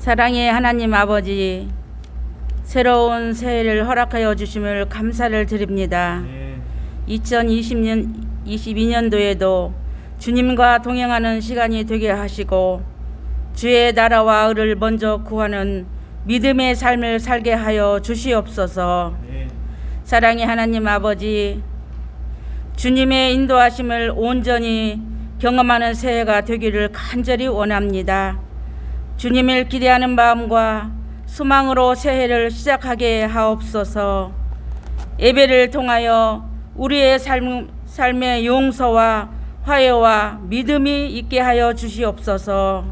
사랑의 하나님 아버지, 새로운 새해를 허락하여 주심을 감사를 드립니다. 22년도에도 주님과 동행하는 시간이 되게 하시고 주의 나라와 의를 먼저 구하는 믿음의 삶을 살게 하여 주시옵소서. 사랑의 하나님 아버지, 주님의 인도하심을 온전히 경험하는 새해가 되기를 간절히 원합니다. 주님을 기대하는 마음과 소망으로 새해를 시작하게 하옵소서. 예배를 통하여 우리의 삶의 용서와 화해와 믿음이 있게 하여 주시옵소서.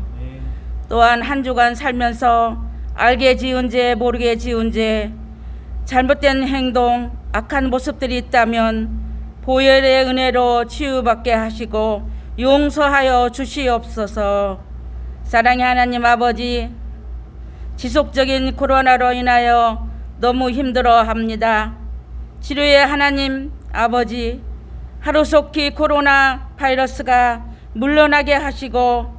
또한 한 주간 살면서 알게 지은 죄 모르게 지은 죄, 잘못된 행동, 악한 모습들이 있다면 보혈의 은혜로 치유받게 하시고 용서하여 주시옵소서. 사랑의 하나님 아버지, 지속적인 코로나로 인하여 너무 힘들어합니다. 치료의 하나님 아버지, 하루속히 코로나 바이러스가 물러나게 하시고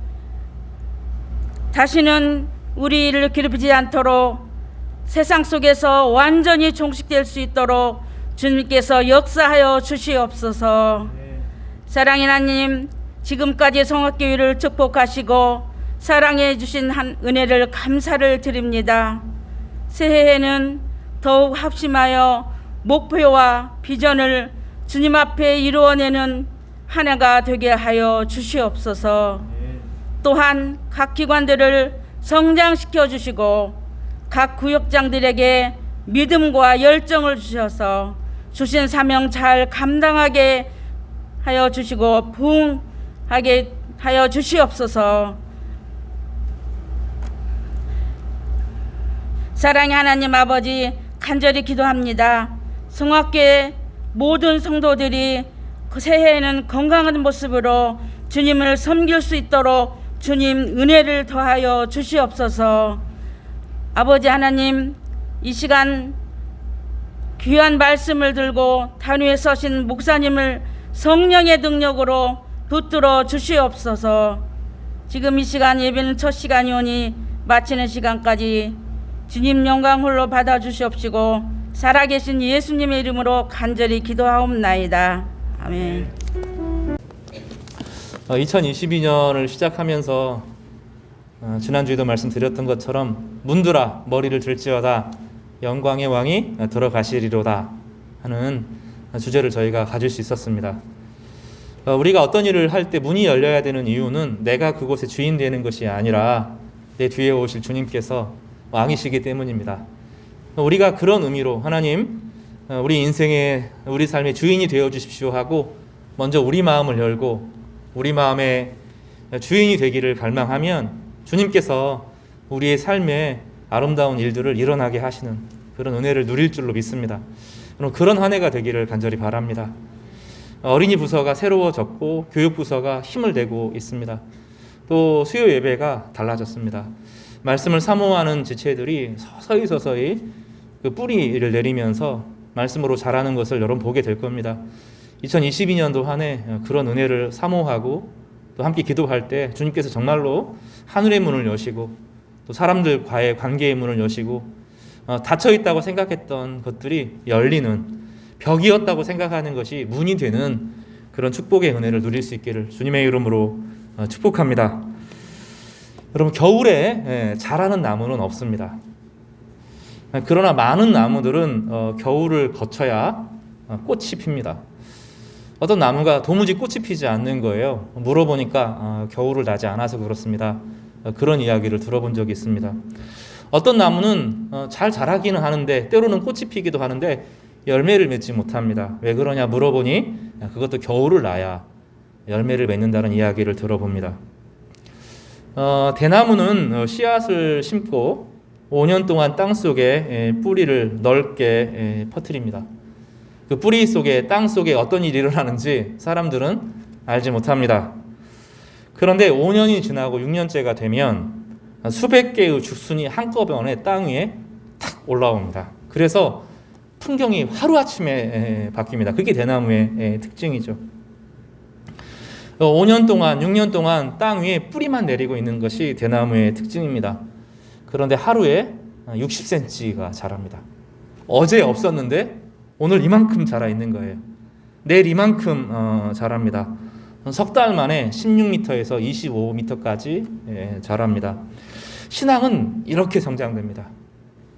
다시는 우리를 괴롭히지 않도록 세상 속에서 완전히 종식될 수 있도록 주님께서 역사하여 주시옵소서. 사랑의 하나님, 지금까지 성악교회를 축복하시고 사랑해 주신 은혜를 감사를 드립니다. 새해에는 더욱 합심하여 목표와 비전을 주님 앞에 이루어내는 한 해가 되게 하여 주시옵소서. 또한 각 기관들을 성장시켜 주시고 각 구역장들에게 믿음과 열정을 주셔서 주신 사명 잘 감당하게 하여 주시고 부흥하게 하여 주시옵소서. 사랑의 하나님 아버지, 간절히 기도합니다. 성악교회 모든 성도들이 그 새해에는 건강한 모습으로 주님을 섬길 수 있도록 주님 은혜를 더하여 주시옵소서. 아버지 하나님, 이 시간 귀한 말씀을 들고 단위에 서신 목사님을 성령의 능력으로 붙들어 주시옵소서. 지금 이 시간 예배는 첫 시간이 오니 마치는 시간까지 주님 영광 홀로 받아주시옵시고 살아계신 예수님의 이름으로 간절히 기도하옵나이다. 아멘. 2022년을 시작하면서 지난주에도 말씀드렸던 것처럼 문들아 머리를 들지어다 영광의 왕이 들어가시리로다 하는 주제를 저희가 가질 수 있었습니다. 우리가 어떤 일을 할 때 문이 열려야 되는 이유는 내가 그곳의 주인 되는 것이 아니라 내 뒤에 오실 주님께서 왕이시기 때문입니다. 우리가 그런 의미로 하나님, 우리 인생의 우리 삶의 주인이 되어 주십시오 하고 먼저 우리 마음을 열고 우리 마음의 주인이 되기를 갈망하면 주님께서 우리의 삶에 아름다운 일들을 일어나게 하시는 그런 은혜를 누릴 줄로 믿습니다. 그런 한 해가 되기를 간절히 바랍니다. 어린이 부서가 새로워졌고 교육 부서가 힘을 내고 있습니다. 또 수요 예배가 달라졌습니다. 말씀을 사모하는 지체들이 서서히 그 뿌리를 내리면서 말씀으로 자라는 것을 여러분 보게 될 겁니다. 2022년도 한 해 그런 은혜를 사모하고 또 함께 기도할 때 주님께서 정말로 하늘의 문을 여시고 또 사람들과의 관계의 문을 여시고 닫혀 있다고 생각했던 것들이 열리는 벽이었다고 생각하는 것이 문이 되는 그런 축복의 은혜를 누릴 수 있기를 주님의 이름으로 축복합니다. 여러분, 겨울에 자라는 나무는 없습니다. 그러나 많은 나무들은 겨울을 거쳐야 꽃이 핍니다. 어떤 나무가 도무지 꽃이 피지 않는 거예요. 물어보니까 겨울을 나지 않아서 그렇습니다. 그런 이야기를 들어본 적이 있습니다. 어떤 나무는 잘 자라기는 하는데 때로는 꽃이 피기도 하는데 열매를 맺지 못합니다. 왜 그러냐 물어보니 그것도 겨울을 나야 열매를 맺는다는 이야기를 들어봅니다. 대나무는 씨앗을 심고 5년 동안 땅속에 뿌리를 넓게 퍼뜨립니다. 그 뿌리 속에 땅 속에 어떤 일이 일어나는지 사람들은 알지 못합니다. 그런데 5년이 지나고 6년째가 되면 수백 개의 죽순이 한꺼번에 땅 위에 탁 올라옵니다. 그래서 풍경이 하루아침에 바뀝니다. 그게 대나무의 특징이죠. 5년 동안 6년 동안 땅 위에 뿌리만 내리고 있는 것이 대나무의 특징입니다. 그런데 하루에 60cm가 자랍니다. 어제 없었는데 오늘 이만큼 자라 있는 거예요. 내일 이만큼 자랍니다. 석 달 만에 16m에서 25m까지 자랍니다. 신앙은 이렇게 성장됩니다.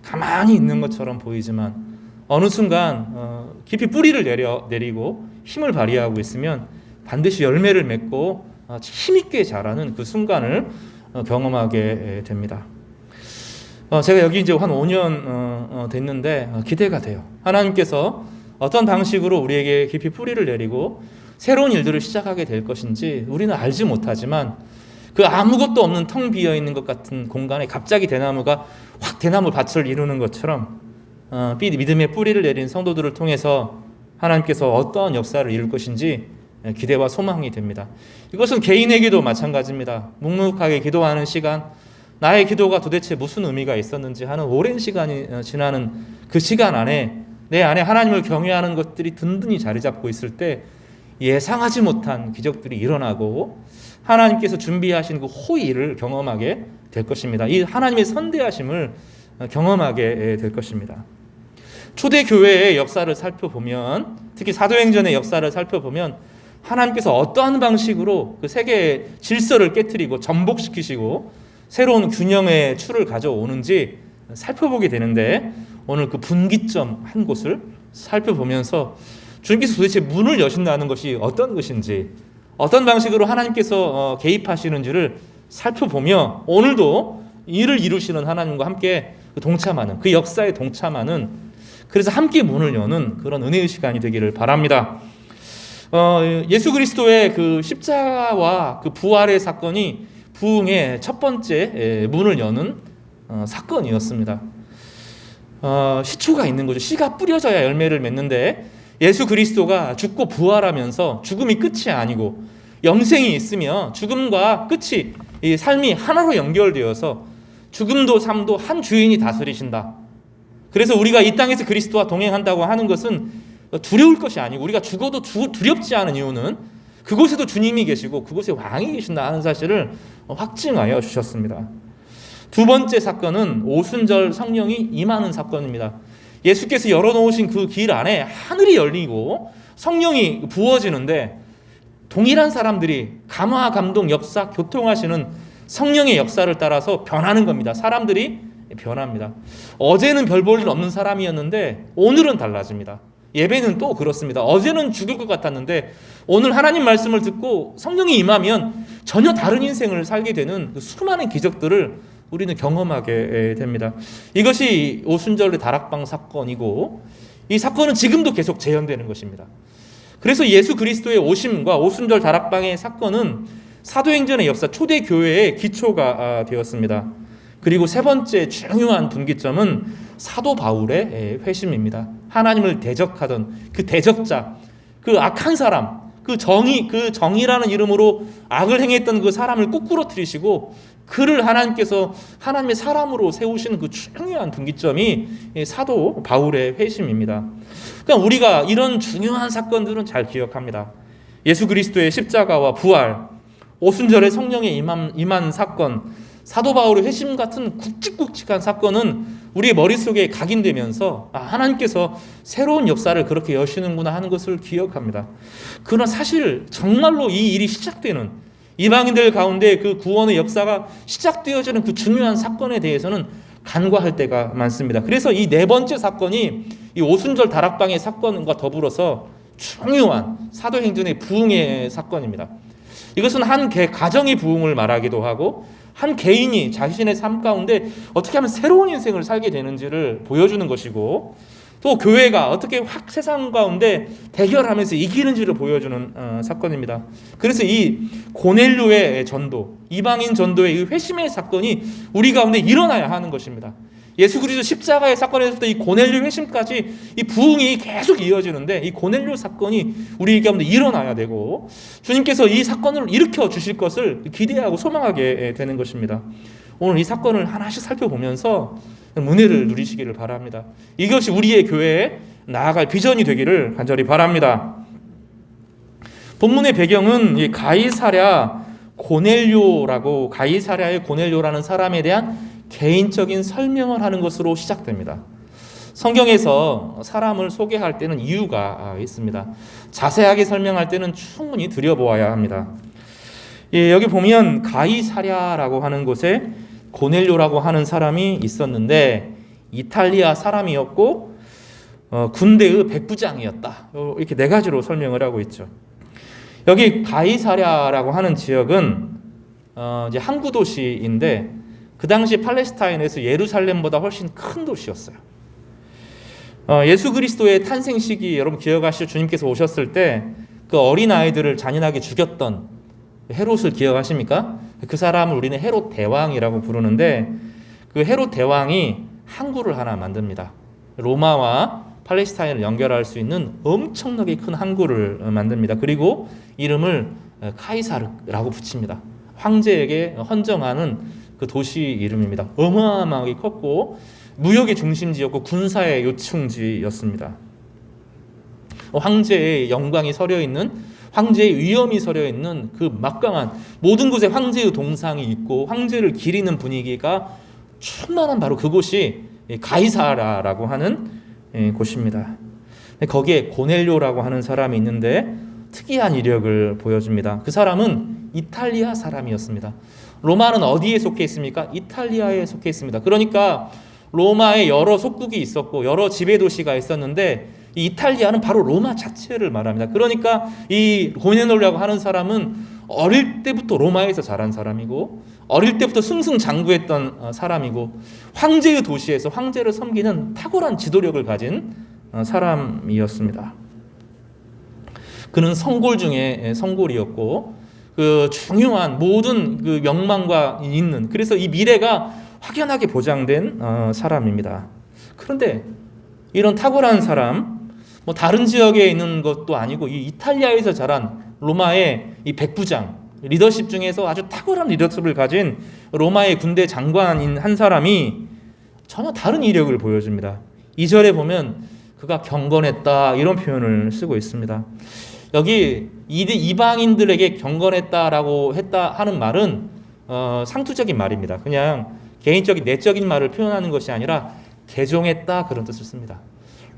가만히 있는 것처럼 보이지만 어느 순간 깊이 뿌리를 내리고 힘을 발휘하고 있으면 반드시 열매를 맺고 힘있게 자라는 그 순간을 경험하게 됩니다. 제가 여기 이제 한 5년 됐는데 기대가 돼요. 하나님께서 어떤 방식으로 우리에게 깊이 뿌리를 내리고 새로운 일들을 시작하게 될 것인지 우리는 알지 못하지만 그 아무것도 없는 텅 비어있는 것 같은 공간에 갑자기 대나무가 확 대나무 밭을 이루는 것처럼 믿음의 뿌리를 내린 성도들을 통해서 하나님께서 어떤 역사를 이룰 것인지 기대와 소망이 됩니다. 이것은 개인에게도 마찬가지입니다. 묵묵하게 기도하는 시간, 나의 기도가 도대체 무슨 의미가 있었는지 하는 오랜 시간이 지나는 그 시간 안에 내 안에 하나님을 경외하는 것들이 든든히 자리 잡고 있을 때 예상하지 못한 기적들이 일어나고 하나님께서 준비하신 그 호의를 경험하게 될 것입니다. 이 하나님의 선대하심을 경험하게 될 것입니다. 초대교회의 역사를 살펴보면, 특히 사도행전의 역사를 살펴보면 하나님께서 어떠한 방식으로 그 세계의 질서를 깨트리고 전복시키시고 새로운 균형의 추를 가져오는지 살펴보게 되는데, 오늘 그 분기점 한 곳을 살펴보면서 주님께서 도대체 문을 여신다는 것이 어떤 것인지, 어떤 방식으로 하나님께서 개입하시는지를 살펴보며 오늘도 일을 이루시는 하나님과 함께 동참하는, 그 역사에 동참하는, 그래서 함께 문을 여는 그런 은혜의 시간이 되기를 바랍니다. 예수 그리스도의 그 십자가와 그 부활의 사건이 부흥의 첫 번째 문을 여는 사건이었습니다. 시초가 있는 거죠. 씨가 뿌려져야 열매를 맺는데 예수 그리스도가 죽고 부활하면서 죽음이 끝이 아니고 영생이 있으며 죽음과 끝이, 이 삶이 하나로 연결되어서 죽음도 삶도 한 주인이 다스리신다. 그래서 우리가 이 땅에서 그리스도와 동행한다고 하는 것은 두려울 것이 아니고, 우리가 죽어도 두렵지 않은 이유는 그곳에도 주님이 계시고 그곳에 왕이 계신다 하는 사실을 확증하여 주셨습니다. 두 번째 사건은 오순절 성령이 임하는 사건입니다. 예수께서 열어놓으신 그 길 안에 하늘이 열리고 성령이 부어지는데 동일한 사람들이 감화, 감동, 역사, 교통하시는 성령의 역사를 따라서 변하는 겁니다. 사람들이 변합니다. 어제는 별 볼 일 없는 사람이었는데 오늘은 달라집니다. 예배는 또 그렇습니다. 어제는 죽을 것 같았는데 오늘 하나님 말씀을 듣고 성령이 임하면 전혀 다른 인생을 살게 되는 그 수많은 기적들을 우리는 경험하게 됩니다. 이것이 오순절의 다락방 사건이고, 이 사건은 지금도 계속 재현되는 것입니다. 그래서 예수 그리스도의 오심과 오순절 다락방의 사건은 사도행전의 역사, 초대교회의 기초가 되었습니다. 그리고 세 번째 중요한 분기점은 사도 바울의 회심입니다. 하나님을 대적하던 그 대적자, 그 악한 사람, 그 정의라는 이름으로 악을 행했던 그 사람을 꾹꾸러뜨리시고 그를 하나님께서 하나님의 사람으로 세우시는 그 중요한 분기점이 사도 바울의 회심입니다. 그러니까 우리가 이런 중요한 사건들은 잘 기억합니다. 예수 그리스도의 십자가와 부활, 오순절의 성령의 임한 사건, 사도 바울의 회심 같은 굵직굵직한 사건은 우리의 머릿속에 각인되면서 하나님께서 새로운 역사를 그렇게 여시는구나 하는 것을 기억합니다. 그러나 사실 정말로 이 일이 시작되는, 이방인들 가운데 그 구원의 역사가 시작되어지는 그 중요한 사건에 대해서는 간과할 때가 많습니다. 그래서 이 네 번째 사건이 이 오순절 다락방의 사건과 더불어서 중요한 사도행전의 부흥의 사건입니다. 이것은 한 가정의 부흥을 말하기도 하고 한 개인이 자신의 삶 가운데 어떻게 하면 새로운 인생을 살게 되는지를 보여주는 것이고, 또 교회가 어떻게 확 세상 가운데 대결하면서 이기는지를 보여주는 사건입니다. 그래서 이 고넬료의 전도, 이방인 전도의 이 회심의 사건이 우리 가운데 일어나야 하는 것입니다. 예수 그리스도 십자가의 사건에서부터 이 고넬료 회심까지 이 부흥이 계속 이어지는데, 이 고넬료 사건이 우리 가운데 일어나야 되고 주님께서 이 사건을 일으켜 주실 것을 기대하고 소망하게 되는 것입니다. 오늘 이 사건을 하나씩 살펴보면서 은혜를 누리시기를 바랍니다. 이것이 우리의 교회에 나아갈 비전이 되기를 간절히 바랍니다. 본문의 배경은 이 가이사랴의 고넬료라는 사람에 대한 개인적인 설명을 하는 것으로 시작됩니다. 성경에서 사람을 소개할 때는 이유가 있습니다. 자세하게 설명할 때는 충분히 들여보아야 합니다. 예, 여기 보면 가이사랴라고 하는 곳에 고넬료라고 하는 사람이 있었는데 이탈리아 사람이었고 군대의 백부장이었다. 이렇게 네 가지로 설명을 하고 있죠. 여기 가이사랴라고 하는 지역은 이제 항구 도시인데 그 당시 팔레스타인에서 예루살렘보다 훨씬 큰 도시였어요. 예수 그리스도의 탄생 시기 여러분 기억하시죠? 주님께서 오셨을 때 그 어린 아이들을 잔인하게 죽였던 헤롯을 기억하십니까? 그 사람을 우리는 헤롯 대왕이라고 부르는데 그 헤롯 대왕이 항구를 하나 만듭니다. 로마와 팔레스타인을 연결할 수 있는 엄청나게 큰 항구를 만듭니다. 그리고 이름을 카이사르라고 붙입니다. 황제에게 헌정하는 그 도시 이름입니다. 어마어마하게 컸고 무역의 중심지였고 군사의 요충지였습니다. 황제의 영광이 서려 있는, 황제의 위엄이 서려 있는 그 막강한 모든 곳에 황제의 동상이 있고 황제를 기리는 분위기가 충만한 바로 그곳이 가이사라라고 하는 곳입니다. 거기에 고넬료라고 하는 사람이 있는데 특이한 이력을 보여줍니다. 그 사람은 이탈리아 사람이었습니다. 로마는 어디에 속해 있습니까? 이탈리아에 속해 있습니다. 그러니까 로마에 여러 속국이 있었고 여러 지배 도시가 있었는데 이 이탈리아는 바로 로마 자체를 말합니다. 그러니까 이 고넬료라고 하는 사람은 어릴 때부터 로마에서 자란 사람이고 어릴 때부터 승승장구했던 사람이고 황제의 도시에서 황제를 섬기는 탁월한 지도력을 가진 사람이었습니다. 그는 성골 중에 성골이었고 그 중요한 모든 그 명망과 있는, 그래서 이 미래가 확연하게 보장된 사람입니다. 그런데 이런 탁월한 사람, 뭐 다른 지역에 있는 것도 아니고 이 이탈리아에서 자란 로마의 이 백부장, 리더십 중에서 아주 탁월한 리더십을 가진 로마의 군대 장관인 한 사람이 전혀 다른 이력을 보여줍니다. 2절에 보면 그가 경건했다 이런 표현을 쓰고 있습니다. 여기 이방인들에게 경건했다라고 했다 하는 말은 상투적인 말입니다. 그냥 개인적인 내적인 말을 표현하는 것이 아니라 개종했다 그런 뜻을 씁니다.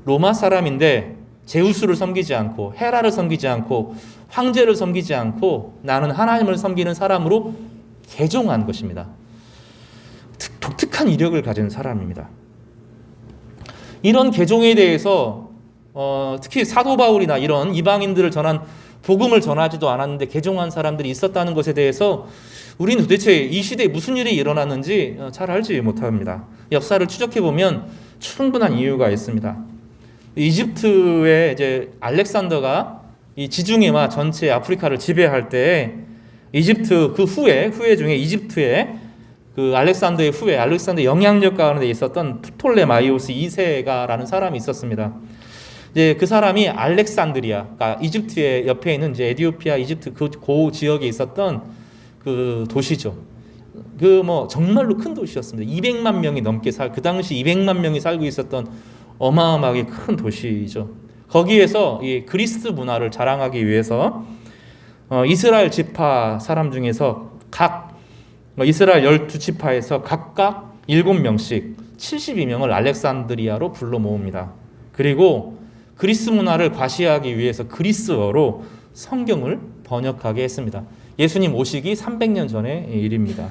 로마 사람인데 제우스를 섬기지 않고 헤라를 섬기지 않고 황제를 섬기지 않고 나는 하나님을 섬기는 사람으로 개종한 것입니다. 독특한 이력을 가진 사람입니다. 이런 개종에 대해서 특히 사도 바울이나 이런 이방인들을 전한 복음을 전하지도 않았는데 개종한 사람들이 있었다는 것에 대해서 우리는 도대체 이 시대에 무슨 일이 일어났는지 잘 알지 못합니다. 역사를 추적해 보면 충분한 이유가 있습니다. 이집트의 이제 알렉산더가 이 지중해와 전체 아프리카를 지배할 때 이집트 그 후에 중에 이집트의 그 알렉산더의 후에 알렉산더 영향력 가운데 있었던 프톨레마이오스 2세가라는 사람이 있었습니다. 이제 그 사람이 알렉산드리아, 그러니까 이집트의 옆에 있는 이제 에티오피아, 이집트 그 지역에 있었던 그 도시죠. 그 뭐 정말로 큰 도시였습니다. 200만 명이 넘게 그 당시 200만 명이 살고 있었던 어마어마하게 큰 도시죠. 거기에서 이 그리스 문화를 자랑하기 위해서 이스라엘 지파 사람 중에서 각 이스라엘 12지파에서 각각 7명씩 72명을 알렉산드리아로 불러 모읍니다. 그리고 그리스 문화를 과시하기 위해서 그리스어로 성경을 번역하게 했습니다. 예수님 오시기 300년 전의 일입니다.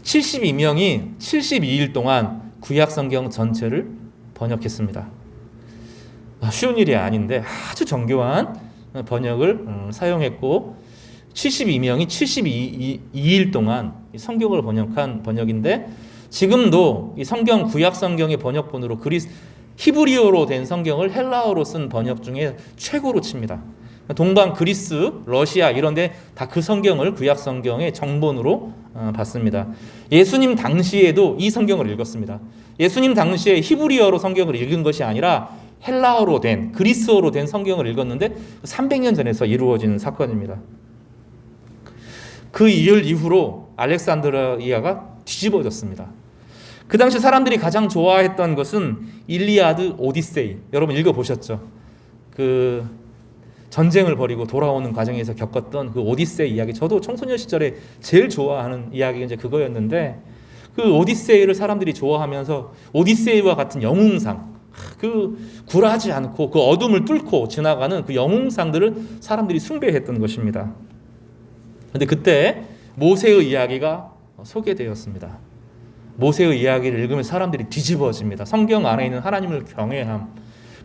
72명이 72일 동안 구약 성경 전체를 번역했습니다. 쉬운 일이 아닌데 아주 정교한 번역을 사용했고 72명이 72일 동안 성경을 번역한 번역인데 지금도 이 성경 구약 성경의 번역본으로 히브리어로 된 성경을 헬라어로 쓴 번역 중에 최고로 칩니다. 동방 그리스, 러시아 이런데 다 그 성경을 구약 성경의 정본으로 봤습니다. 예수님 당시에도 이 성경을 읽었습니다. 예수님 당시에 히브리어로 성경을 읽은 것이 아니라 헬라어로 된, 그리스어로 된 성경을 읽었는데 300년 전에서 이루어진 사건입니다. 그 일 이후로 알렉산드리아가 뒤집어졌습니다. 그 당시 사람들이 가장 좋아했던 것은 일리아드, 오디세이. 여러분 읽어보셨죠? 그 전쟁을 벌이고 돌아오는 과정에서 겪었던 그 오디세이 이야기. 저도 청소년 시절에 제일 좋아하는 이야기가 이제 그거였는데 그 오디세이를 사람들이 좋아하면서 오디세이와 같은 영웅상, 그 굴하지 않고 그 어둠을 뚫고 지나가는 그 영웅상들을 사람들이 숭배했던 것입니다. 그런데 그때 모세의 이야기가 소개되었습니다. 모세의 이야기를 읽으면 사람들이 뒤집어집니다. 성경 안에 있는 하나님을 경외함,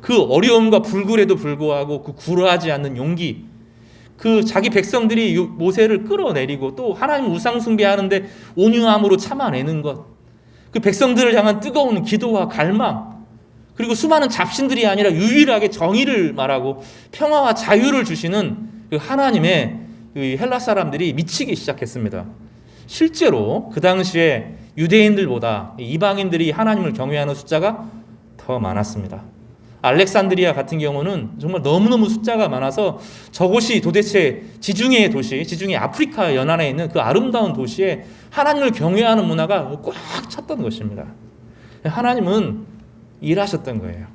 그 어려움과 불굴에도 불구하고 그 굴하지 않는 용기, 그 자기 백성들이 모세를 끌어내리고 또 하나님 우상 숭배하는데 온유함으로 참아내는 것, 그 백성들을 향한 뜨거운 기도와 갈망, 그리고 수많은 잡신들이 아니라 유일하게 정의를 말하고 평화와 자유를 주시는 그 하나님의 그 헬라 사람들이 미치기 시작했습니다. 실제로 그 당시에 유대인들보다 이방인들이 하나님을 경외하는 숫자가 더 많았습니다. 알렉산드리아 같은 경우는 정말 너무너무 숫자가 많아서 저곳이 도대체 지중해 도시, 지중해 아프리카 연안에 있는 그 아름다운 도시에 하나님을 경외하는 문화가 꽉 찼던 것입니다. 하나님은 일하셨던 거예요.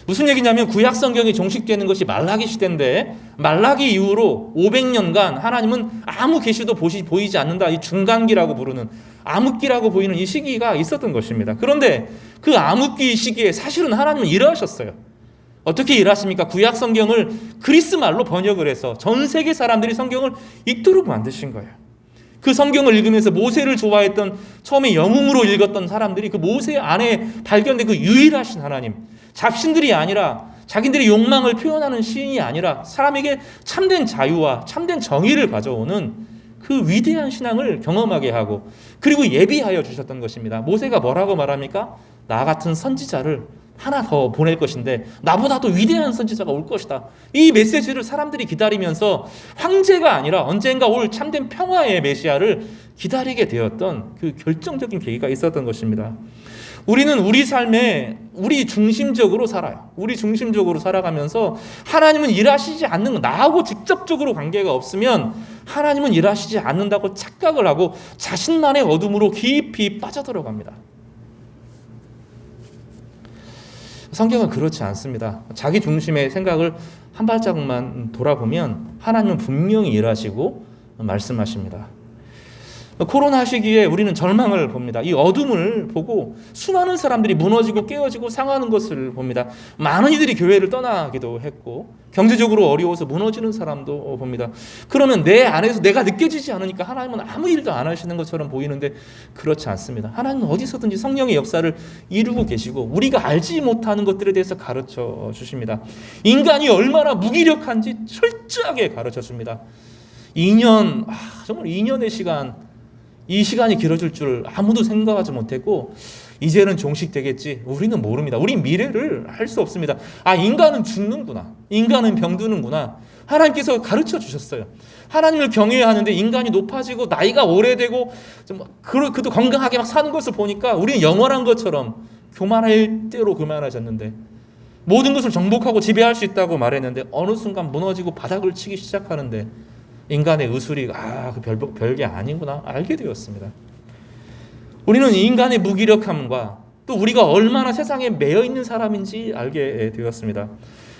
무슨 얘기냐면 구약 성경이 종식되는 것이 말라기 시대인데 말라기 이후로 500년간 하나님은 아무 계시도 보이지 않는다, 이 중간기라고 부르는 암흑기라고 보이는 이 시기가 있었던 것입니다. 그런데 그 암흑기 시기에 사실은 하나님은 일하셨어요. 어떻게 일하십니까? 구약 성경을 그리스 말로 번역을 해서 전 세계 사람들이 성경을 읽도록 만드신 거예요. 그 성경을 읽으면서 모세를 좋아했던, 처음에 영웅으로 읽었던 사람들이 그 모세 안에 발견된 그 유일하신 하나님, 잡신들이 아니라 자기들의 욕망을 표현하는 시인이 아니라 사람에게 참된 자유와 참된 정의를 가져오는 그 위대한 신앙을 경험하게 하고 그리고 예비하여 주셨던 것입니다. 모세가 뭐라고 말합니까? 나 같은 선지자를 하나 더 보낼 것인데 나보다도 위대한 선지자가 올 것이다. 이 메시지를 사람들이 기다리면서 황제가 아니라 언젠가 올 참된 평화의 메시아를 기다리게 되었던 그 결정적인 계기가 있었던 것입니다. 우리는 우리 삶에 우리 중심적으로 살아요. 우리 중심적으로 살아가면서 하나님은 일하시지 않는 거, 나하고 직접적으로 관계가 없으면 하나님은 일하시지 않는다고 착각을 하고 자신만의 어둠으로 깊이 빠져들어갑니다. 성경은 그렇지 않습니다. 자기 중심의 생각을 한 발자국만 돌아보면 하나님은 분명히 일하시고 말씀하십니다. 코로나 시기에 우리는 절망을 봅니다. 이 어둠을 보고 수많은 사람들이 무너지고 깨어지고 상하는 것을 봅니다. 많은 이들이 교회를 떠나기도 했고 경제적으로 어려워서 무너지는 사람도 봅니다. 그러면 내 안에서 내가 느껴지지 않으니까 하나님은 아무 일도 안 하시는 것처럼 보이는데 그렇지 않습니다. 하나님은 어디서든지 성령의 역사를 이루고 계시고 우리가 알지 못하는 것들에 대해서 가르쳐 주십니다. 인간이 얼마나 무기력한지 철저하게 가르쳐 줍니다. 2년, 정말 2년의 시간, 이 시간이 길어질 줄 아무도 생각하지 못했고 이제는 종식되겠지. 우리는 모릅니다. 우리 미래를 알 수 없습니다. 인간은 죽는구나. 인간은 병드는구나. 하나님께서 가르쳐 주셨어요. 하나님을 경외하는데 인간이 높아지고 나이가 오래되고 그도 건강하게 막 사는 것을 보니까 우리는 영원한 것처럼 교만할 대로 교만해졌는데 모든 것을 정복하고 지배할 수 있다고 말했는데 어느 순간 무너지고 바닥을 치기 시작하는데 인간의 의술이 그 별게 아니구나 알게 되었습니다. 우리는 인간의 무기력함과 또 우리가 얼마나 세상에 매여 있는 사람인지 알게 되었습니다.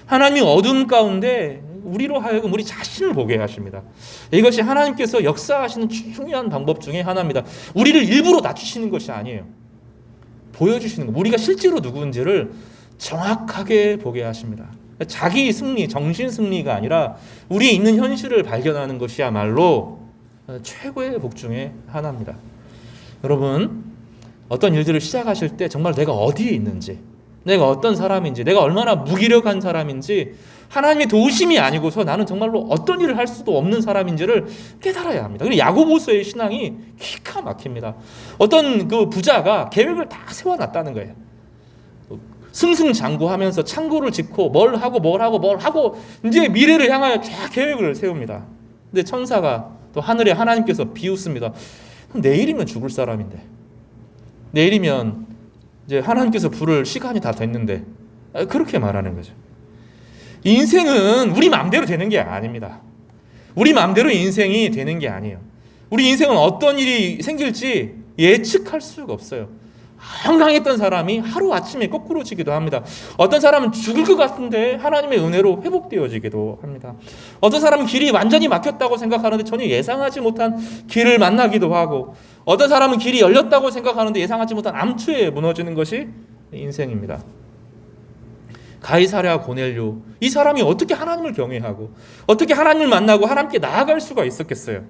하나님이 어둠 가운데 우리로 하여금 우리 자신을 보게 하십니다. 이것이 하나님께서 역사하시는 중요한 방법 중에 하나입니다. 우리를 일부러 낮추시는 것이 아니에요. 보여주시는 것, 우리가 실제로 누구인지를 정확하게 보게 하십니다. 자기 승리, 정신 승리가 아니라 우리 있는 현실을 발견하는 것이야말로 최고의 복 중에 하나입니다. 여러분, 어떤 일들을 시작하실 때 정말 내가 어디에 있는지, 내가 어떤 사람인지, 내가 얼마나 무기력한 사람인지 하나님의 도우심이 아니고서 나는 정말로 어떤 일을 할 수도 없는 사람인지를 깨달아야 합니다. 그리고 야고보서의 신앙이 기가 막힙니다. 어떤 그 부자가 계획을 다 세워놨다는 거예요. 승승장구하면서 창고를 짓고 뭘 하고 이제 미래를 향하여 쫙 계획을 세웁니다. 근데 천사가 또 하늘에 하나님께서 비웃습니다. 내일이면 죽을 사람인데, 내일이면 이제 하나님께서 부를 시간이 다 됐는데, 그렇게 말하는 거죠. 인생은 우리 마음대로 되는 게 아닙니다. 우리 마음대로 인생이 되는 게 아니에요. 우리 인생은 어떤 일이 생길지 예측할 수가 없어요. 건강했던 사람이 하루아침에 거꾸로지기도 합니다. 어떤 사람은 죽을 것 같은데 하나님의 은혜로 회복되어지기도 합니다. 어떤 사람은 길이 완전히 막혔다고 생각하는데 전혀 예상하지 못한 길을 만나기도 하고, 어떤 사람은 길이 열렸다고 생각하는데 예상하지 못한 암투에 무너지는 것이 인생입니다. 가이사랴 고넬료, 이 사람이 어떻게 하나님을 경외하고 어떻게 하나님을 만나고 하나님께 나아갈 수가 있었겠어요?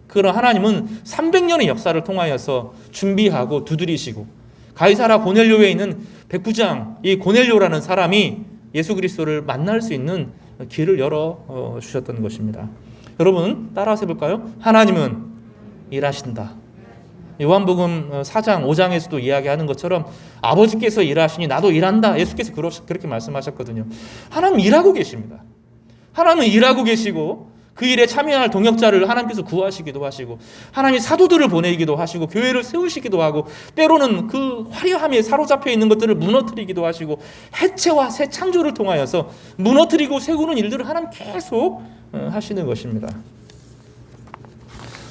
그런 하나님은 300년의 역사를 통하여서 준비하고 두드리시고, 가이사랴 고넬료에 있는 백부장 이 고넬료라는 사람이 예수 그리스도를 만날 수 있는 길을 열어 주셨던 것입니다. 여러분 따라서 해볼까요? 하나님은 일하신다. 요한복음 4장 5장에서도 이야기하는 것처럼 아버지께서 일하시니 나도 일한다. 예수께서 그렇게 말씀하셨거든요. 하나님 일하고 계십니다. 하나님은 일하고 계시고 그 일에 참여할 동역자를 하나님께서 구하시기도 하시고, 하나님이 사도들을 보내기도 하시고 교회를 세우시기도 하고, 때로는 그 화려함에 사로잡혀 있는 것들을 무너뜨리기도 하시고, 해체와 새 창조를 통하여서 무너뜨리고 세우는 일들을 하나님 계속 하시는 것입니다.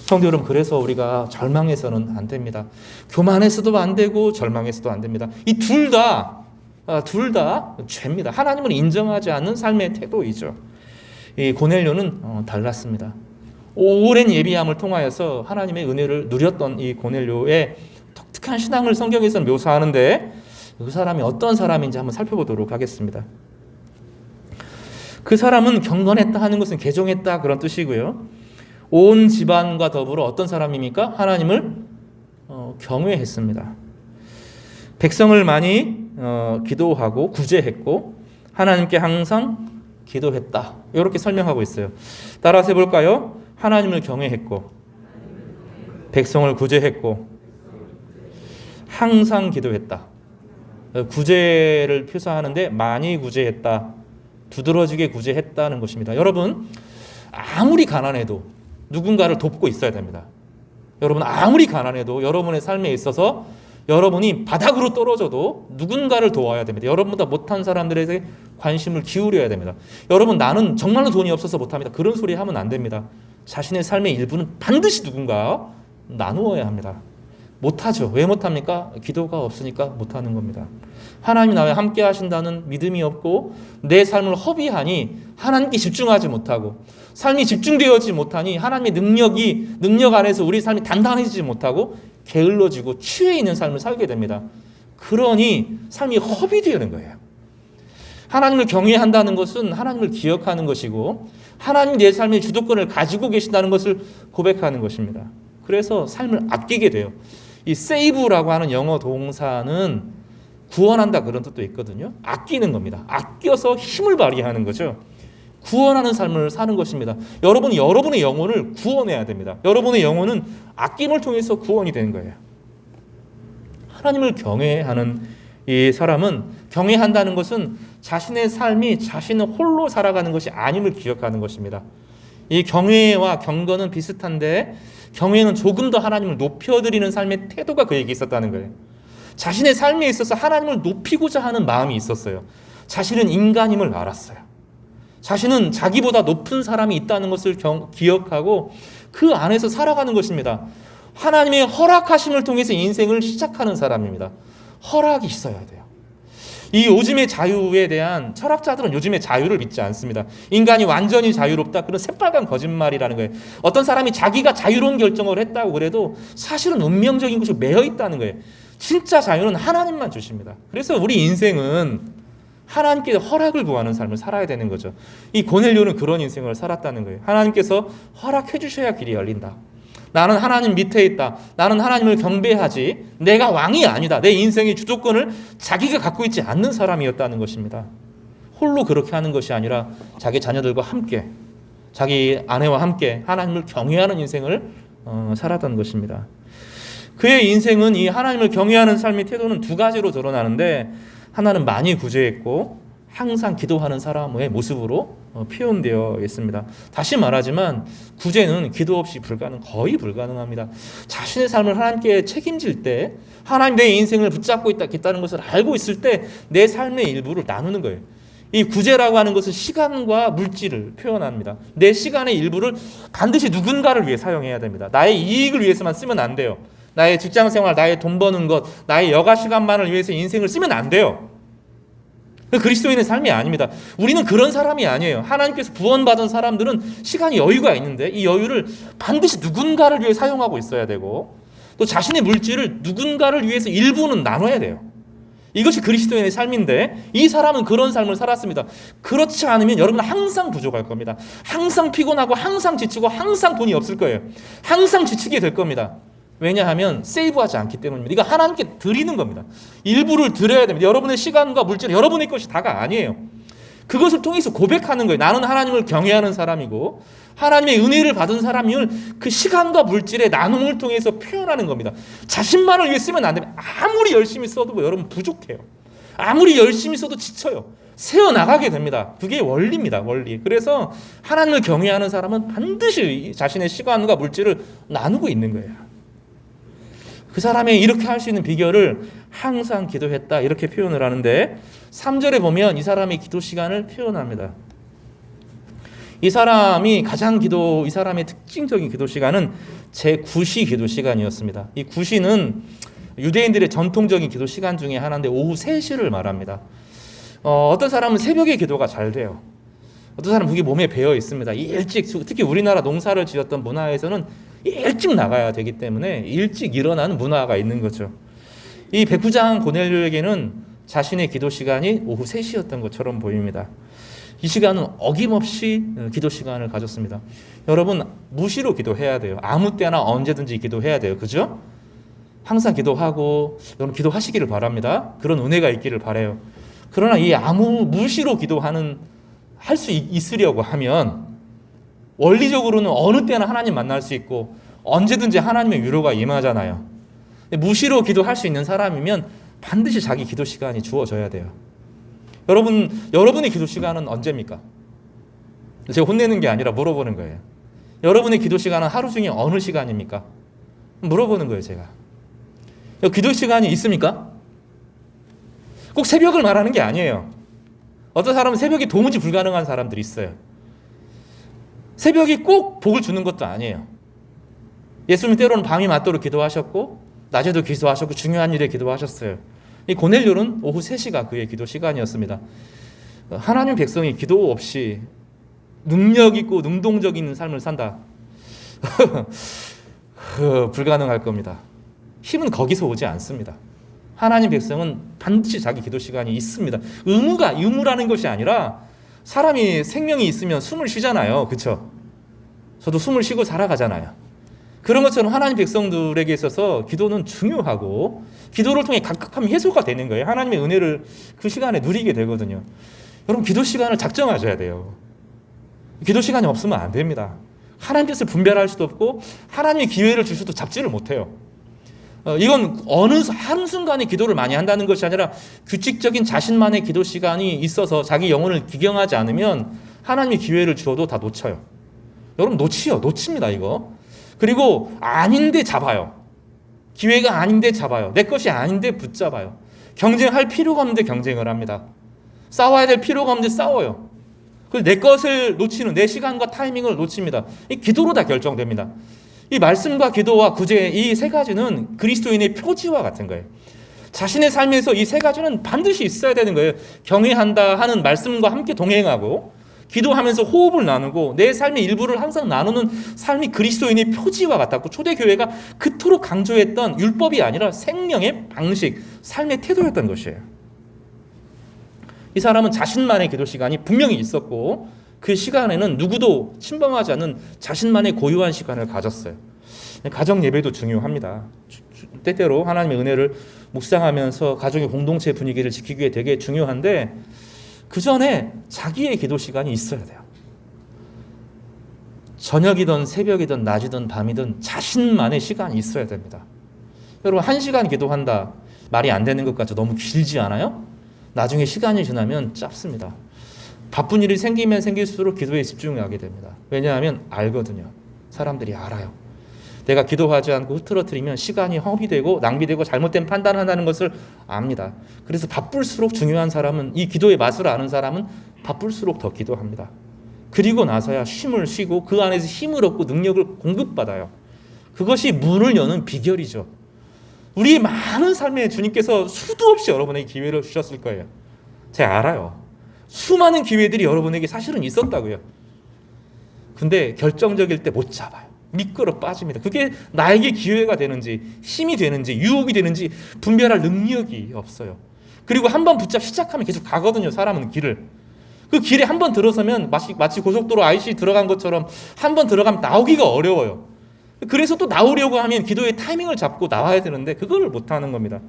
성도 여러분, 그래서 우리가 절망해서는 안 됩니다. 교만해서도 안 되고 절망해서도 안 됩니다. 이 둘 다 죄입니다. 하나님을 인정하지 않는 삶의 태도이죠. 이 고넬료는 달랐습니다. 오랜 예비함을 통하여서 하나님의 은혜를 누렸던 이 고넬료의 독특한 신앙을 성경에서는 묘사하는데, 그 사람이 어떤 사람인지 한번 살펴보도록 하겠습니다. 그 사람은 경건했다 하는 것은 개종했다 그런 뜻이고요. 온 집안과 더불어 어떤 사람입니까? 하나님을 경외했습니다. 백성을 많이 기도하고 구제했고 하나님께 항상 기도했다. 이렇게 설명하고 있어요. 따라서 해볼까요? 하나님을 경외했고 백성을 구제했고 항상 기도했다. 구제를 표사하는데 많이 구제했다, 두드러지게 구제했다는 것입니다. 여러분, 아무리 가난해도 누군가를 돕고 있어야 됩니다. 여러분, 아무리 가난해도 여러분의 삶에 있어서 여러분이 바닥으로 떨어져도 누군가를 도와야 됩니다. 여러분보다 못한 사람들에게 관심을 기울여야 됩니다. 여러분, 나는 정말로 돈이 없어서 못합니다, 그런 소리 하면 안 됩니다. 자신의 삶의 일부는 반드시 누군가 나누어야 합니다. 못하죠. 왜 못합니까? 기도가 없으니까 못하는 겁니다. 하나님이 나와 함께 하신다는 믿음이 없고 내 삶을 허비하니 하나님께 집중하지 못하고, 삶이 집중되어지지 못하니 하나님의 능력 안에서 우리 삶이 단단해지지 못하고 게을러지고 취해 있는 삶을 살게 됩니다. 그러니 삶이 허비되는 거예요. 하나님을 경외한다는 것은 하나님을 기억하는 것이고, 하나님이 내 삶의 주도권을 가지고 계신다는 것을 고백하는 것입니다. 그래서 삶을 아끼게 돼요. 이 save라고 하는 영어 동사는 구원한다 그런 뜻도 있거든요. 아끼는 겁니다. 아껴서 힘을 발휘하는 거죠. 구원하는 삶을 사는 것입니다. 여러분이 여러분의 영혼을 구원해야 됩니다. 여러분의 영혼은 아낌을 통해서 구원이 되는 거예요. 하나님을 경외하는 이 사람은, 경외한다는 것은 자신의 삶이 자신은 홀로 살아가는 것이 아님을 기억하는 것입니다. 이 경외와 경건은 비슷한데, 경외는 조금 더 하나님을 높여드리는 삶의 태도가 그에게 있었다는 거예요. 자신의 삶에 있어서 하나님을 높이고자 하는 마음이 있었어요. 자신은 인간임을 알았어요. 자신은 자기보다 높은 사람이 있다는 것을 기억하고 그 안에서 살아가는 것입니다. 하나님의 허락하심을 통해서 인생을 시작하는 사람입니다. 허락이 있어야 돼요. 이 요즘의 자유에 대한 철학자들은 요즘의 자유를 믿지 않습니다. 인간이 완전히 자유롭다, 그런 새빨간 거짓말이라는 거예요. 어떤 사람이 자기가 자유로운 결정을 했다고 그래도 사실은 운명적인 것이 매여 있다는 거예요. 진짜 자유는 하나님만 주십니다. 그래서 우리 인생은 하나님께 허락을 구하는 삶을 살아야 되는 거죠. 이 고넬료는 그런 인생을 살았다는 거예요. 하나님께서 허락해 주셔야 길이 열린다. 나는 하나님 밑에 있다. 나는 하나님을 경배하지, 내가 왕이 아니다. 내 인생의 주도권을 자기가 갖고 있지 않는 사람이었다는 것입니다. 홀로 그렇게 하는 것이 아니라 자기 자녀들과 함께, 자기 아내와 함께 하나님을 경외하는 인생을 살았던 것입니다. 그의 인생은 이 하나님을 경외하는 삶의 태도는 두 가지로 드러나는데, 하나는 많이 구제했고 항상 기도하는 사람의 모습으로 표현되어 있습니다. 다시 말하지만 구제는 기도 없이 거의 불가능합니다. 자신의 삶을 하나님께 책임질 때, 하나님 내 인생을 붙잡고 있다는 것을 알고 있을 때 내 삶의 일부를 나누는 거예요. 이 구제라고 하는 것은 시간과 물질을 표현합니다. 내 시간의 일부를 반드시 누군가를 위해 사용해야 됩니다. 나의 이익을 위해서만 쓰면 안 돼요. 나의 직장생활, 나의 돈 버는 것, 나의 여가 시간만을 위해서 인생을 쓰면 안 돼요. 그리스도인의 삶이 아닙니다. 우리는 그런 사람이 아니에요. 하나님께서 구원받은 사람들은 시간이 여유가 있는데 이 여유를 반드시 누군가를 위해 사용하고 있어야 되고, 또 자신의 물질을 누군가를 위해서 일부는 나눠야 돼요. 이것이 그리스도인의 삶인데 이 사람은 그런 삶을 살았습니다. 그렇지 않으면 여러분은 항상 부족할 겁니다. 항상 피곤하고 항상 지치고 항상 돈이 없을 거예요. 항상 지치게 될 겁니다. 왜냐하면 세이브하지 않기 때문입니다. 이거 하나님께 드리는 겁니다. 일부를 드려야 됩니다. 여러분의 시간과 물질은 여러분의 것이 다가 아니에요. 그것을 통해서 고백하는 거예요. 나는 하나님을 경외하는 사람이고 하나님의 은혜를 받은 사람임을 그 시간과 물질의 나눔을 통해서 표현하는 겁니다. 자신만을 위해 쓰면 안 됩니다. 아무리 열심히 써도 여러분 부족해요. 아무리 열심히 써도 지쳐요. 새어나가게 됩니다. 그게 원리입니다. 원리. 그래서 하나님을 경외하는 사람은 반드시 자신의 시간과 물질을 나누고 있는 거예요. 그 사람이 이렇게 할 수 있는 비결을 항상 기도했다 이렇게 표현을 하는데 3절에 보면 이 사람의 기도 시간을 표현합니다. 이 사람의 특징적인 기도 시간은 제9시 기도 시간이었습니다. 이 9시는 유대인들의 전통적인 기도 시간 중에 하나인데 오후 3시를 말합니다. 어떤 사람은 새벽에 기도가 잘 돼요. 어떤 사람은 그게 몸에 배어 있습니다. 일찍, 특히 우리나라 농사를 지었던 문화에서는 일찍 나가야 되기 때문에 일찍 일어나는 문화가 있는 거죠. 이 백부장 고넬료에게는 자신의 기도 시간이 오후 3시였던 것처럼 보입니다. 이 시간은 어김없이 기도 시간을 가졌습니다. 여러분 무시로 기도해야 돼요. 아무 때나 언제든지 기도해야 돼요. 그죠? 항상 기도하고 여러분 기도하시기를 바랍니다. 그런 은혜가 있기를 바라요. 그러나 이 무시로 기도하는 할 수 있으려고 하면 원리적으로는 어느 때나 하나님 만날 수 있고 언제든지 하나님의 위로가 임하잖아요. 무시로 기도할 수 있는 사람이면 반드시 자기 기도 시간이 주어져야 돼요. 여러분의 기도 시간은 언제입니까? 제가 혼내는 게 아니라 물어보는 거예요. 여러분의 기도 시간은 하루 중에 어느 시간입니까? 물어보는 거예요, 제가. 기도 시간이 있습니까? 꼭 새벽을 말하는 게 아니에요. 어떤 사람은 새벽이 도무지 불가능한 사람들이 있어요. 새벽이 꼭 복을 주는 것도 아니에요. 예수님 때로는 밤이 맞도록 기도하셨고 낮에도 기도하셨고 중요한 일에 기도하셨어요. 이 고넬료는 오후 3시가 그의 기도 시간이었습니다. 하나님 백성이 기도 없이 능력 있고 능동적인 삶을 산다. 불가능할 겁니다. 힘은 거기서 오지 않습니다. 하나님 백성은 반드시 자기 기도 시간이 있습니다. 의무라는 것이 아니라 사람이 생명이 있으면 숨을 쉬잖아요. 그렇죠? 저도 숨을 쉬고 살아가잖아요. 그런 것처럼 하나님 백성들에게 있어서 기도는 중요하고 기도를 통해 각각함이 해소가 되는 거예요. 하나님의 은혜를 그 시간에 누리게 되거든요. 여러분 기도 시간을 작정하셔야 돼요. 기도 시간이 없으면 안 됩니다. 하나님 뜻을 분별할 수도 없고 하나님의 기회를 주셔도 잡지를 못해요. 이건 어느 한순간에 기도를 많이 한다는 것이 아니라 규칙적인 자신만의 기도 시간이 있어서 자기 영혼을 기경하지 않으면 하나님이 기회를 주어도 다 놓쳐요. 여러분 놓칩니다 이거. 그리고 아닌데 잡아요. 기회가 아닌데 잡아요. 내 것이 아닌데 붙잡아요. 경쟁할 필요가 없는데 경쟁을 합니다. 싸워야 될 필요가 없는데 싸워요. 그래서 내 것을 놓치는 내 시간과 타이밍을 놓칩니다. 이 기도로 다 결정됩니다. 이 말씀과 기도와 구제 이 세 가지는 그리스도인의 표지와 같은 거예요. 자신의 삶에서 이 세 가지는 반드시 있어야 되는 거예요. 경외한다 하는 말씀과 함께 동행하고 기도하면서 호흡을 나누고 내 삶의 일부를 항상 나누는 삶이 그리스도인의 표지와 같았고 초대교회가 그토록 강조했던 율법이 아니라 생명의 방식, 삶의 태도였던 것이에요. 이 사람은 자신만의 기도 시간이 분명히 있었고 그 시간에는 누구도 침범하지 않는 자신만의 고유한 시간을 가졌어요. 가정 예배도 중요합니다. 때때로 하나님의 은혜를 묵상하면서 가정의 공동체 분위기를 지키기 위해 되게 중요한데 그 전에 자기의 기도 시간이 있어야 돼요. 저녁이든 새벽이든 낮이든 밤이든 자신만의 시간이 있어야 됩니다. 여러분 1시간 기도한다 말이 안 되는 것 같죠? 너무 길지 않아요? 나중에 시간이 지나면 짧습니다. 바쁜 일이 생기면 생길수록 기도에 집중하게 됩니다. 왜냐하면 알거든요. 사람들이 알아요. 내가 기도하지 않고 흐트러뜨리면 시간이 허비되고 낭비되고 잘못된 판단을 한다는 것을 압니다. 그래서 바쁠수록 중요한 사람은 이 기도의 맛을 아는 사람은 바쁠수록 더 기도합니다. 그리고 나서야 쉼을 쉬고 그 안에서 힘을 얻고 능력을 공급받아요. 그것이 문을 여는 비결이죠. 우리 많은 삶에 주님께서 수도 없이 여러분에게 기회를 주셨을 거예요. 제가 알아요. 수많은 기회들이 여러분에게 사실은 있었다고요. 근데 결정적일 때 못 잡아요. 미끄러 빠집니다. 그게 나에게 기회가 되는지 힘이 되는지 유혹이 되는지 분별할 능력이 없어요. 그리고 한번 시작하면 계속 가거든요. 사람은 길을. 그 길에 한번 들어서면 마치 고속도로 IC 들어간 것처럼 한번 들어가면 나오기가 어려워요. 그래서 또 나오려고 하면 기도의 타이밍을 잡고 나와야 되는데 그걸 못하는 겁니다.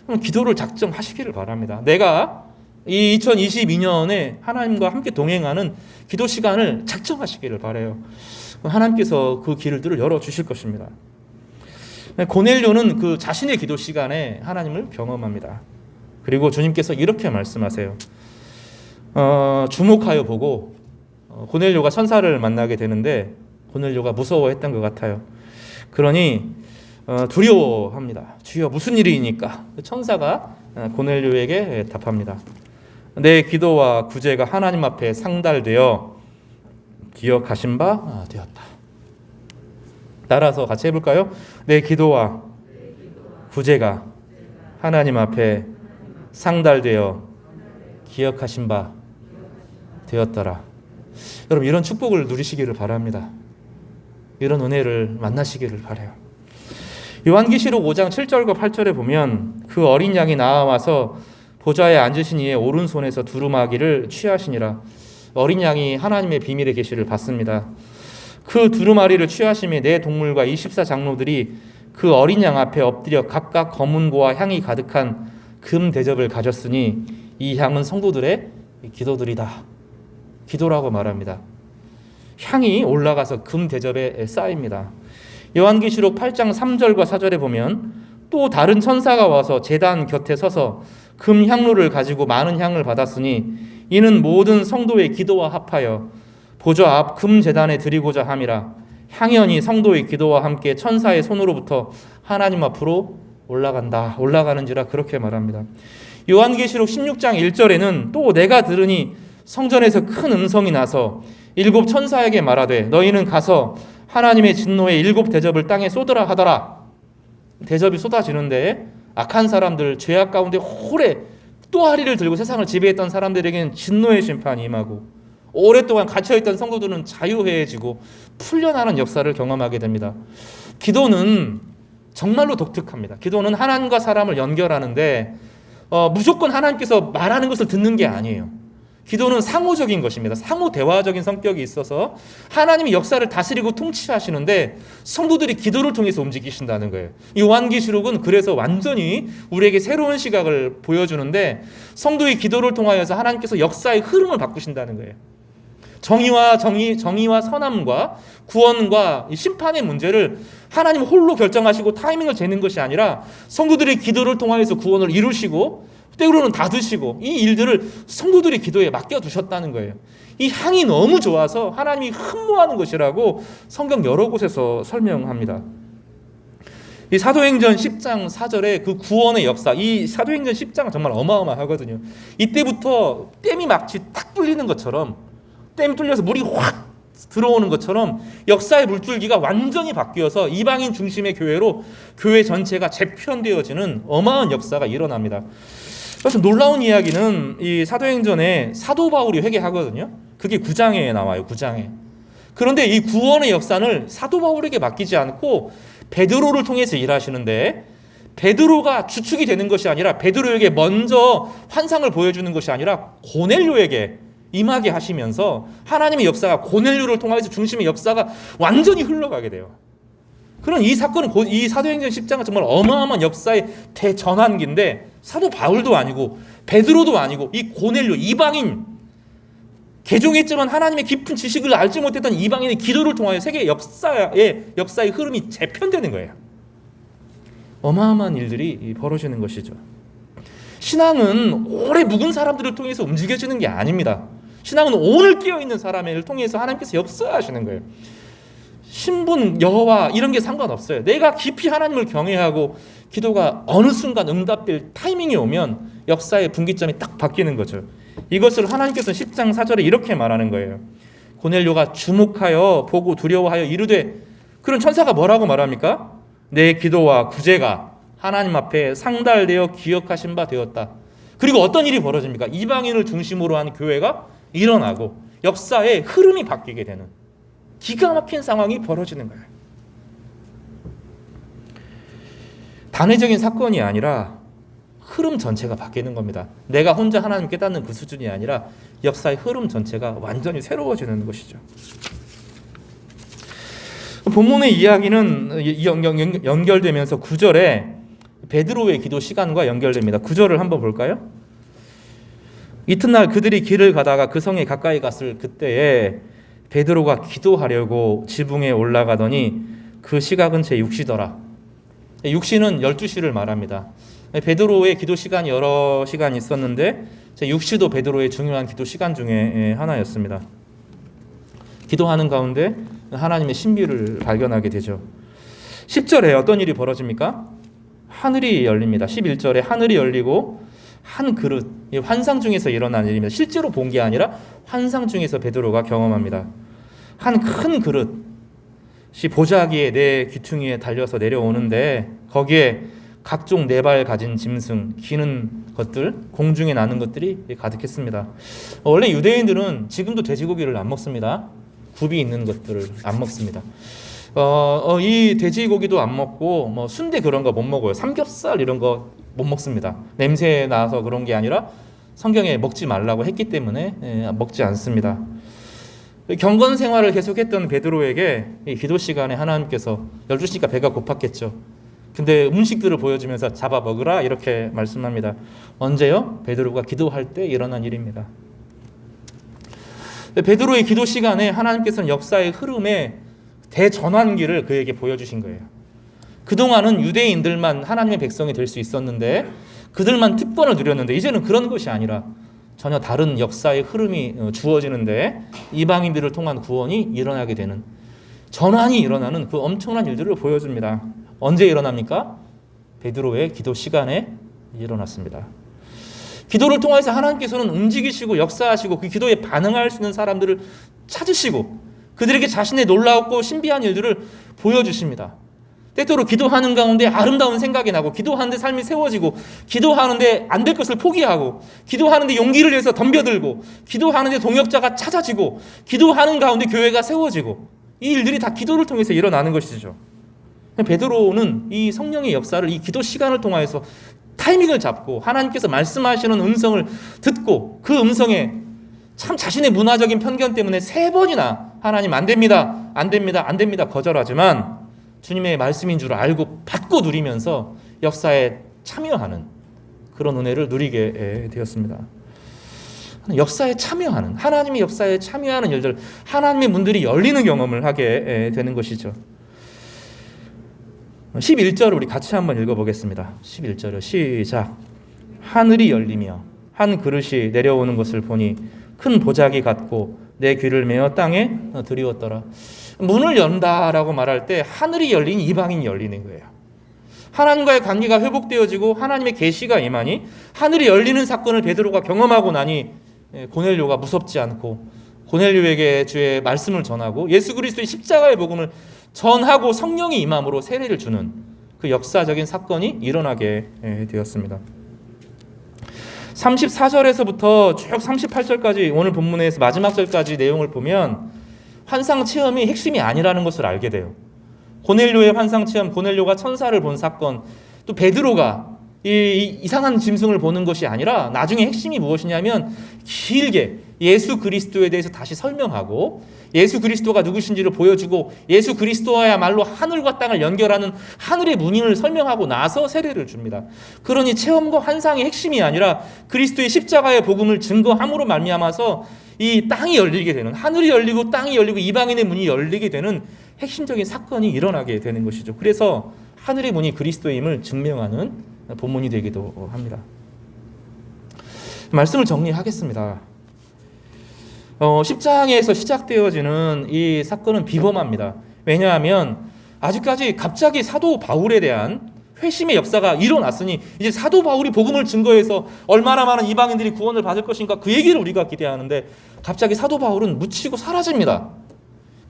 그럼 기도를 작정하시기를 바랍니다. 내가 이 2022년에 하나님과 함께 동행하는 기도 시간을 작정하시기를 바라요. 하나님께서 그 길들을 열어주실 것입니다. 고넬료는 그 자신의 기도 시간에 하나님을 경험합니다. 그리고 주님께서 이렇게 말씀하세요. 주목하여 보고 고넬료가 천사를 만나게 되는데 고넬료가 무서워했던 것 같아요. 그러니 두려워합니다. 주여 무슨 일이니까? 천사가 고넬료에게 답합니다. 내 기도와 구제가 하나님 앞에 상달되어 기억하신 바 되었다. 따라서 같이 해볼까요? 내 기도와 구제가 하나님 앞에 상달되어 기억하신 바 되었더라. 여러분 이런 축복을 누리시기를 바랍니다. 이런 은혜를 만나시기를 바라요. 요한계시록 5장 7절과 8절에 보면 그 어린 양이 나와서 보좌에 앉으신 이의 오른손에서 두루마기를 취하시니라. 어린 양이 하나님의 비밀의 계시를 받습니다. 그 두루마리를 취하심에 네 동물과 24장로들이 그 어린 양 앞에 엎드려 각각 검은고와 향이 가득한 금 대접을 가졌으니 이 향은 성도들의 기도들이다. 기도라고 말합니다. 향이 올라가서 금 대접에 쌓입니다. 요한계시록 8장 3절과 4절에 보면 또 다른 천사가 와서 제단 곁에 서서 금 향로를 가지고 많은 향을 받았으니 이는 모든 성도의 기도와 합하여 보좌 앞 금 제단에 드리고자 함이라. 향연이 성도의 기도와 함께 천사의 손으로부터 하나님 앞으로 올라가는지라 그렇게 말합니다. 요한계시록 16장 1절에는 또 내가 들으니 성전에서 큰 음성이 나서 일곱 천사에게 말하되 너희는 가서 하나님의 진노의 일곱 대접을 땅에 쏟으라 하더라. 대접이 쏟아지는데 악한 사람들, 죄악 가운데 오래 또아리를 들고 세상을 지배했던 사람들에게는 진노의 심판이 임하고 오랫동안 갇혀있던 성도들은 자유해지고 풀려나는 역사를 경험하게 됩니다. 기도는 정말로 독특합니다. 기도는 하나님과 사람을 연결하는데 무조건 하나님께서 말하는 것을 듣는 게 아니에요. 기도는 상호적인 것입니다. 상호 대화적인 성격이 있어서 하나님이 역사를 다스리고 통치하시는데 성도들이 기도를 통해서 움직이신다는 거예요. 요한계시록은 그래서 완전히 우리에게 새로운 시각을 보여주는데 성도의 기도를 통하여서 하나님께서 역사의 흐름을 바꾸신다는 거예요. 정의와 선함과 구원과 심판의 문제를 하나님 홀로 결정하시고 타이밍을 재는 것이 아니라 성도들의 기도를 통하여서 구원을 이루시고 때로는 닫으시고 이 일들을 성도들의 기도에 맡겨두셨다는 거예요. 이 향이 너무 좋아서 하나님이 흠모하는 것이라고 성경 여러 곳에서 설명합니다. 이 사도행전 10장 4절에 그 구원의 역사, 이 사도행전 10장은 정말 어마어마하거든요. 이때부터 댐이 마치 탁 뚫리는 것처럼, 댐이 뚫려서 물이 확 들어오는 것처럼 역사의 물줄기가 완전히 바뀌어서 이방인 중심의 교회로 교회 전체가 재편되어지는 어마어마한 역사가 일어납니다. 그래서 놀라운 이야기는 이 사도행전에 사도 바울이 회개하거든요. 그게 9장에 나와요. 9장에. 그런데 이 구원의 역사를 사도 바울에게 맡기지 않고 베드로를 통해서 일하시는데 베드로가 주축이 되는 것이 아니라 베드로에게 먼저 환상을 보여주는 것이 아니라 고넬료에게 임하게 하시면서 하나님의 역사가 고넬료를 통해서 중심의 역사가 완전히 흘러가게 돼요. 그런 이 사건은 이 사도행전 10장은 정말 어마어마한 역사의 대전환기인데 사도 바울도 아니고 베드로도 아니고 이 고넬료 이방인 개종했지만 하나님의 깊은 지식을 알지 못했던 이방인의 기도를 통하여 세계 역사의 흐름이 재편되는 거예요. 어마어마한 일들이 벌어지는 것이죠. 신앙은 오래 묵은 사람들을 통해서 움직여지는 게 아닙니다. 신앙은 오늘 깨어있는 사람을 통해서 하나님께서 역사하시는 거예요. 신분, 여호와 이런 게 상관없어요. 내가 깊이 하나님을 경외하고 기도가 어느 순간 응답될 타이밍이 오면 역사의 분기점이 딱 바뀌는 거죠. 이것을 하나님께서 10장 4절에 이렇게 말하는 거예요. 고넬료가 주목하여 보고 두려워하여 이르되, 그런 천사가 뭐라고 말합니까? 내 기도와 구제가 하나님 앞에 상달되어 기억하신 바 되었다. 그리고 어떤 일이 벌어집니까? 이방인을 중심으로 한 교회가 일어나고 역사의 흐름이 바뀌게 되는 기가 막힌 상황이 벌어지는 거예요. 단회적인 사건이 아니라 흐름 전체가 바뀌는 겁니다. 내가 혼자 하나님 깨닫는 그 수준이 아니라 역사의 흐름 전체가 완전히 새로워지는 것이죠. 본문의 이야기는 연결되면서 9절에 베드로의 기도 시간과 연결됩니다. 9절을 한번 볼까요? 이튿날 그들이 길을 가다가 그 성에 가까이 갔을 그때에 베드로가 기도하려고 지붕에 올라가더니 그 시각은 제 6시더라. 6시는 12시를 말합니다. 베드로의 기도 시간이 여러 시간이 있었는데 제 6시도 베드로의 중요한 기도 시간 중에 하나였습니다. 기도하는 가운데 하나님의 신비를 발견하게 되죠. 10절에 어떤 일이 벌어집니까? 하늘이 열립니다. 11절에 하늘이 열리고 한 그릇, 환상 중에서 일어난 일입니다. 실제로 본 게 아니라 환상 중에서 베드로가 경험합니다. 한 큰 그릇이 보자기에 내 귀퉁이에 달려서 내려오는데 거기에 각종 네 발 가진 짐승, 기는 것들, 공중에 나는 것들이 가득했습니다. 원래 유대인들은 지금도 돼지고기를 안 먹습니다. 굽이 있는 것들을 안 먹습니다. 이 돼지고기도 안 먹고 뭐 순대 그런 거 못 먹어요. 삼겹살 이런 거 못 먹습니다. 냄새 나서 그런 게 아니라 성경에 먹지 말라고 했기 때문에 먹지 않습니다. 경건 생활을 계속했던 베드로에게 이 기도 시간에 하나님께서 12시니까 배가 고팠겠죠. 근데 음식들을 보여주면서 잡아 먹으라 이렇게 말씀합니다. 언제요? 베드로가 기도할 때 일어난 일입니다. 베드로의 기도 시간에 하나님께서는 역사의 흐름의 대전환기를 그에게 보여주신 거예요. 그동안은 유대인들만 하나님의 백성이 될 수 있었는데 그들만 특권을 누렸는데 이제는 그런 것이 아니라 전혀 다른 역사의 흐름이 주어지는데 이방인들을 통한 구원이 일어나게 되는 전환이 일어나는 그 엄청난 일들을 보여줍니다. 언제 일어납니까? 베드로의 기도 시간에 일어났습니다. 기도를 통해서 하나님께서는 움직이시고 역사하시고 그 기도에 반응할 수 있는 사람들을 찾으시고 그들에게 자신의 놀라웠고 신비한 일들을 보여주십니다. 때때로 기도하는 가운데 아름다운 생각이 나고 기도하는데 삶이 세워지고 기도하는데 안 될 것을 포기하고 기도하는데 용기를 내서 덤벼들고 기도하는데 동역자가 찾아지고 기도하는 가운데 교회가 세워지고 이 일들이 다 기도를 통해서 일어나는 것이죠. 베드로는 이 성령의 역사를 이 기도 시간을 통해서 타이밍을 잡고 하나님께서 말씀하시는 음성을 듣고 그 음성에 참 자신의 문화적인 편견 때문에 3번이나 하나님 안 됩니다, 안 됩니다, 안 됩니다 거절하지만 주님의 말씀인 줄 알고 받고 누리면서 역사에 참여하는 그런 은혜를 누리게 되었습니다. 역사에 참여하는 하나님의 역사에 참여하는 일들 하나님의 문들이 열리는 경험을 하게 되는 것이죠. 11절을 우리 같이 한번 읽어보겠습니다. 11절을 시작. 하늘이 열리며 한 그릇이 내려오는 것을 보니 큰 보자기 같고 내 귀를 메어 땅에 들이웠더라. 문을 연다라고 말할 때 하늘이 열린 이방인이 열리는 거예요. 하나님과의 관계가 회복되어지고 하나님의 계시가 임하니 하늘이 열리는 사건을 베드로가 경험하고 나니 고넬료가 무섭지 않고 고넬료에게 주의 말씀을 전하고 예수 그리스도의 십자가의 복음을 전하고 성령이 임함으로 세례를 주는 그 역사적인 사건이 일어나게 되었습니다. 34절에서부터 쭉 38절까지 오늘 본문에서 마지막 절까지 내용을 보면 환상 체험이 핵심이 아니라는 것을 알게 돼요. 고넬료의 환상 체험, 고넬료가 천사를 본 사건, 또 베드로가 이 이상한 짐승을 보는 것이 아니라 나중에 핵심이 무엇이냐면 길게 예수 그리스도에 대해서 다시 설명하고 예수 그리스도가 누구신지를 보여주고 예수 그리스도야말로 하늘과 땅을 연결하는 하늘의 문임을 설명하고 나서 세례를 줍니다. 그러니 체험과 환상의 핵심이 아니라 그리스도의 십자가의 복음을 증거함으로 말미암아서 이 땅이 열리게 되는 하늘이 열리고 땅이 열리고 이방인의 문이 열리게 되는 핵심적인 사건이 일어나게 되는 것이죠. 그래서 하늘의 문이 그리스도임을 증명하는 본문이 되기도 합니다. 말씀을 정리하겠습니다. 10장에서 시작되어지는 이 사건은 비범합니다. 왜냐하면 아직까지 갑자기 사도 바울에 대한 회심의 역사가 일어났으니 이제 사도 바울이 복음을 증거해서 얼마나 많은 이방인들이 구원을 받을 것인가 그 얘기를 우리가 기대하는데 갑자기 사도 바울은 묻히고 사라집니다.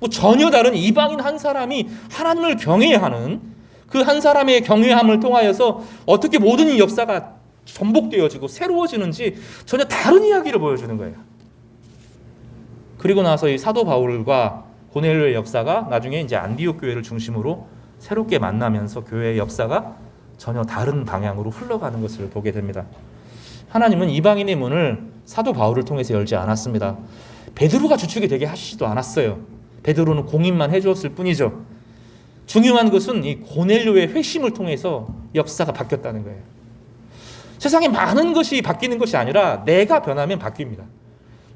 뭐 전혀 다른 이방인 한 사람이 하나님을 경외하는 그 한 사람의 경외함을 통하여서 어떻게 모든 이 역사가 전복되어지고 새로워지는지 전혀 다른 이야기를 보여주는 거예요. 그리고 나서 이 사도 바울과 고넬료의 역사가 나중에 이제 안디옥 교회를 중심으로 새롭게 만나면서 교회의 역사가 전혀 다른 방향으로 흘러가는 것을 보게 됩니다. 하나님은 이방인의 문을 사도 바울을 통해서 열지 않았습니다. 베드로가 주축이 되게 하시지도 않았어요. 베드로는 공인만 해주었을 뿐이죠. 중요한 것은 이 고넬료의 회심을 통해서 역사가 바뀌었다는 거예요. 세상에 많은 것이 바뀌는 것이 아니라 내가 변하면 바뀝니다.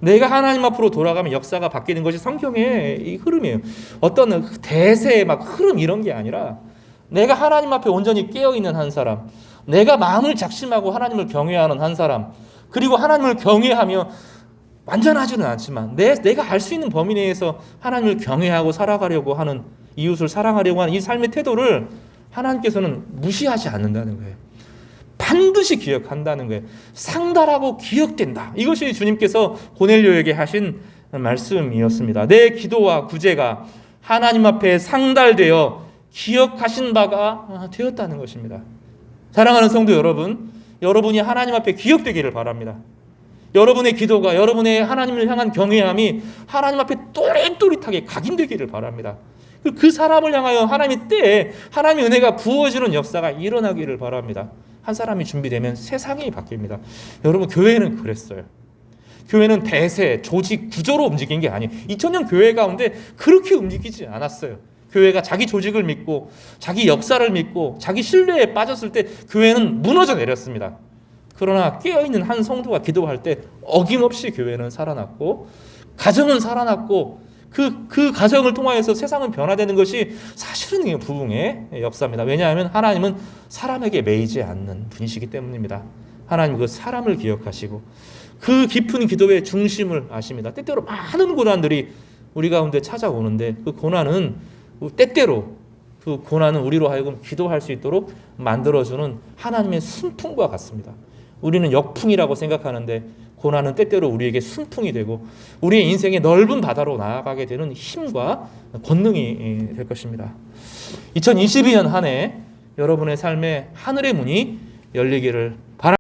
내가 하나님 앞으로 돌아가면 역사가 바뀌는 것이 성경의 이 흐름이에요. 어떤 대세의 막 흐름 이런 게 아니라 내가 하나님 앞에 온전히 깨어있는 한 사람, 내가 마음을 작심하고 하나님을 경외하는 한 사람, 그리고 하나님을 경외하며 완전하지는 않지만 내가 알 수 있는 범위 내에서 하나님을 경외하고 살아가려고 하는, 이웃을 사랑하려고 하는 이 삶의 태도를 하나님께서는 무시하지 않는다는 거예요. 반드시 기억한다는 거예요. 상달하고 기억된다. 이것이 주님께서 고넬료에게 하신 말씀이었습니다. 내 기도와 구제가 하나님 앞에 상달되어 기억하신 바가 되었다는 것입니다. 사랑하는 성도 여러분, 여러분이 하나님 앞에 기억되기를 바랍니다. 여러분의 기도가, 여러분의 하나님을 향한 경외함이 하나님 앞에 또릿또릿하게 각인되기를 바랍니다. 그 사람을 향하여 하나님의 때에 하나님의 은혜가 부어지는 역사가 일어나기를 바랍니다. 한 사람이 준비되면 세상이 바뀝니다. 여러분, 교회는 그랬어요. 교회는 대세, 조직, 구조로 움직인 게 아니에요. 2000년 교회 가운데 그렇게 움직이지 않았어요. 교회가 자기 조직을 믿고 자기 역사를 믿고 자기 신뢰에 빠졌을 때 교회는 무너져 내렸습니다. 그러나 깨어있는 한 성도가 기도할 때 어김없이 교회는 살아났고 가정은 살아났고 그 가정을 통하여서 세상은 변화되는 것이 사실은 부흥의 역사입니다. 왜냐하면 하나님은 사람에게 매이지 않는 분이시기 때문입니다. 하나님 그 사람을 기억하시고 그 깊은 기도의 중심을 아십니다. 때때로 많은 고난들이 우리 가운데 찾아오는데 그 고난은 때때로 그 고난은 우리로 하여금 기도할 수 있도록 만들어주는 하나님의 순풍과 같습니다. 우리는 역풍이라고 생각하는데 고난은 때때로 우리에게 순풍이 되고 우리의 인생의 넓은 바다로 나아가게 되는 힘과 권능이 될 것입니다. 2022년 한 해 여러분의 삶에 하늘의 문이 열리기를 바랍니다.